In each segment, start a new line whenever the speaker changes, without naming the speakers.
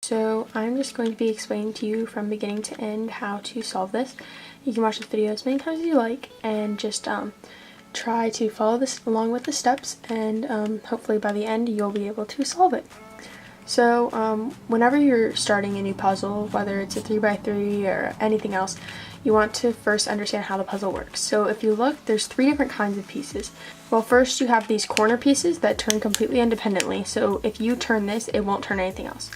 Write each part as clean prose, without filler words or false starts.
So I'm just going to be explaining to you from beginning to end how to solve this. You can watch this video as many times as you like and just try to follow this along with the steps, and hopefully by the end you'll be able to solve it. So whenever you're starting a new puzzle, whether it's a 3x3 or anything else, you want to first understand how the puzzle works. So if you look, there's 3 different kinds of pieces. Well, first you have these corner pieces that turn completely independently, so if you turn this, it won't turn anything else.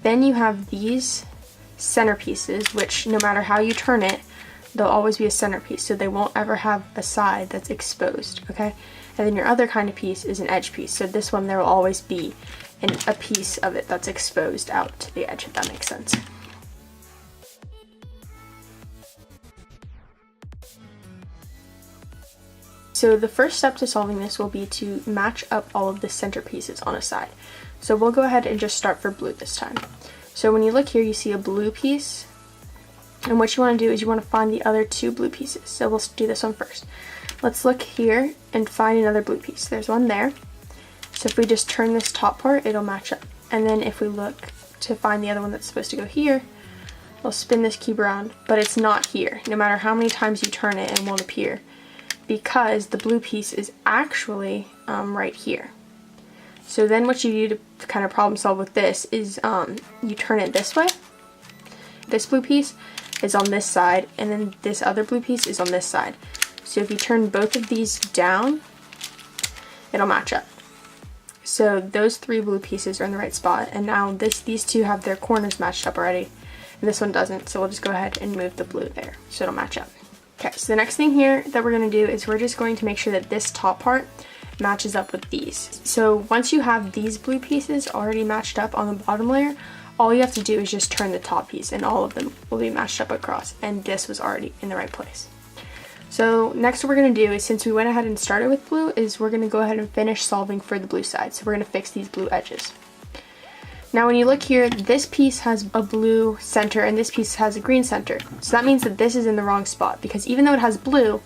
Then you have these center pieces, which no matter how you turn it, there'll always be a centerpiece, so they won't ever have a side that's exposed, okay? And then your other kind of piece is an edge piece, so this one there will always be a piece of it that's exposed out to the edge, if that makes sense. So the first step to solving this will be to match up all of the center pieces on a side. So we'll go ahead and just start for blue this time. So when you look here, you see a blue piece, and what you want to do is you want to find the other 2 blue pieces. So we'll do this one first. Let's look here and find another blue piece. There's one there. So if we just turn this top part, it'll match up. And then if we look to find the other one that's supposed to go here, we'll spin this cube around, but it's not here. No matter how many times you turn it, it won't appear, because the blue piece is actually right here. So then what you do to kind of problem solve with this is you turn it this way. This blue piece is on this side, and then this other blue piece is on this side. So if you turn both of these down, it'll match up. So those 3 blue pieces are in the right spot, and now these 2 have their corners matched up already, and this one doesn't, so we'll just go ahead and move the blue there so it'll match up. Okay, so the next thing here that we're going to do is we're just going to make sure that this top part matches up with these. So once you have these blue pieces already matched up on the bottom layer, all you have to do is just turn the top piece and all of them will be matched up across, and this was already in the right place. So next what we're going to do is, since we went ahead and started with blue, is we're going to go ahead and finish solving for the blue side. So we're going to fix these blue edges. Now when you look here, this piece has a blue center and this piece has a green center. So that means that this is in the wrong spot, because even though it has blue,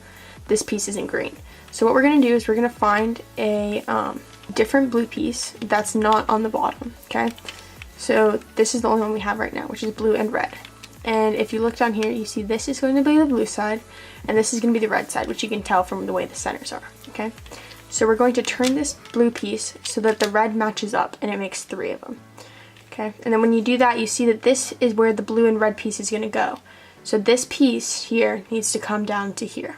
this piece isn't green. So what we're going to do is we're going to find a different blue piece that's not on the bottom, okay? So this is the only one we have right now, which is blue and red. And if you look down here, you see this is going to be the blue side, and this is going to be the red side, which you can tell from the way the centers are, okay? So we're going to turn this blue piece so that the red matches up, and it makes 3 of them, okay? And then when you do that, you see that this is where the blue and red piece is going to go. So this piece here needs to come down to here.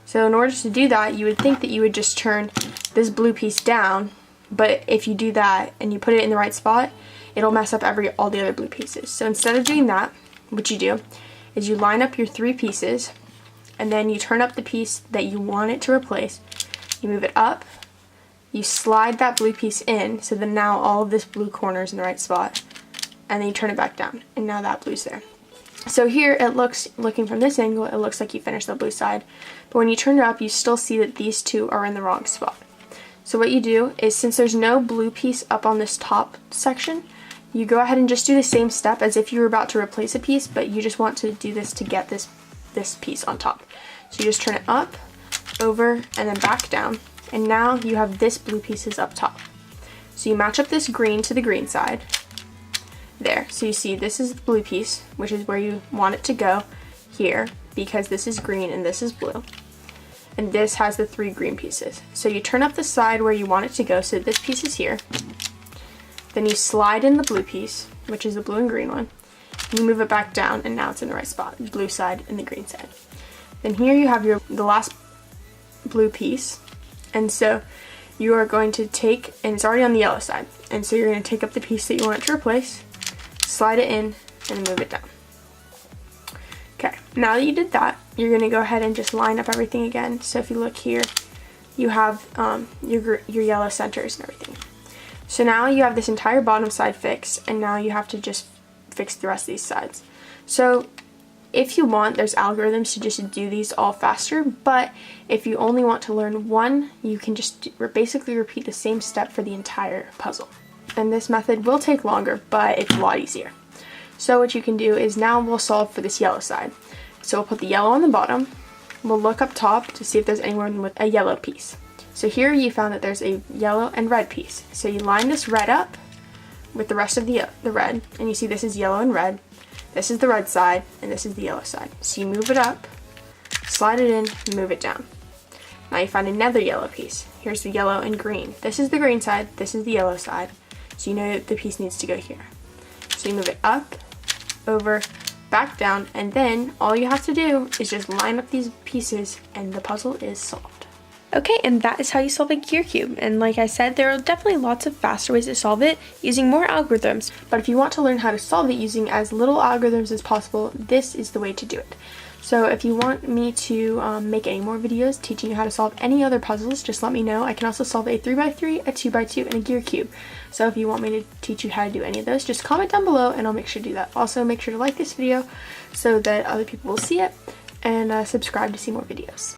So in order to do that, you would think that you would just turn this blue piece down, but if you do that and you put it in the right spot, it'll mess up all the other blue pieces. So instead of doing that, what you do is you line up your 3 pieces, and then you turn up the piece that you want it to replace, you move it up, you slide that blue piece in, so that now all of this blue corner is in the right spot, and then you turn it back down, and now that blue's there. So here it looks, looking from this angle, it looks like you finished the blue side, but when you turn it up, you still see that these 2 are in the wrong spot. So what you do is, since there's no blue piece up on this top section, you go ahead and just do the same step as if you were about to replace a piece, but you just want to do this to get this piece on top. So you just turn it up, over, and then back down, and now you have this blue pieces up top. So you match up this green to the green side. There, so you see this is the blue piece, which is where you want it to go here, because this is green and this is blue. And this has the 3 green pieces. So you turn up the side where you want it to go, so this piece is here. Then you slide in the blue piece, which is the blue and green one. And you move it back down, and now it's in the right spot, the blue side and the green side. Then here you have the last blue piece, and so you are going to take, and it's already on the yellow side, and so you're going to take up the piece that you want it to replace, slide it in, and move it down. Okay, now that you did that, you're going to go ahead and just line up everything again. So if you look here, you have your yellow centers and everything. So now you have this entire bottom side fixed, and now you have to just fix the rest of these sides. So if you want, there's algorithms to just do these all faster, but if you only want to learn one, you can just basically repeat the same step for the entire puzzle. And this method will take longer, but it's a lot easier. So what you can do is, now we'll solve for this yellow side. So we'll put the yellow on the bottom, we'll look up top to see if there's anyone with a yellow piece. So here you found that there's a yellow and red piece. So you line this red up with the rest of the red, and you see this is yellow and red. This is the red side, and this is the yellow side. So you move it up, slide it in, move it down. Now you find another yellow piece. Here's the yellow and green. This is the green side, this is the yellow side. So you know the piece needs to go here. So you move it up, over, back down, and then all you have to do is just line up these pieces and the puzzle is solved. Okay, and that is how you solve a gear cube. And like I said, there are definitely lots of faster ways to solve it using more algorithms. But if you want to learn how to solve it using as little algorithms as possible, this is the way to do it. So if you want me to make any more videos teaching you how to solve any other puzzles, just let me know. I can also solve a 3x3, a 2x2, and a gear cube. So if you want me to teach you how to do any of those, just comment down below and I'll make sure to do that. Also, make sure to like this video so that other people will see it, and subscribe to see more videos.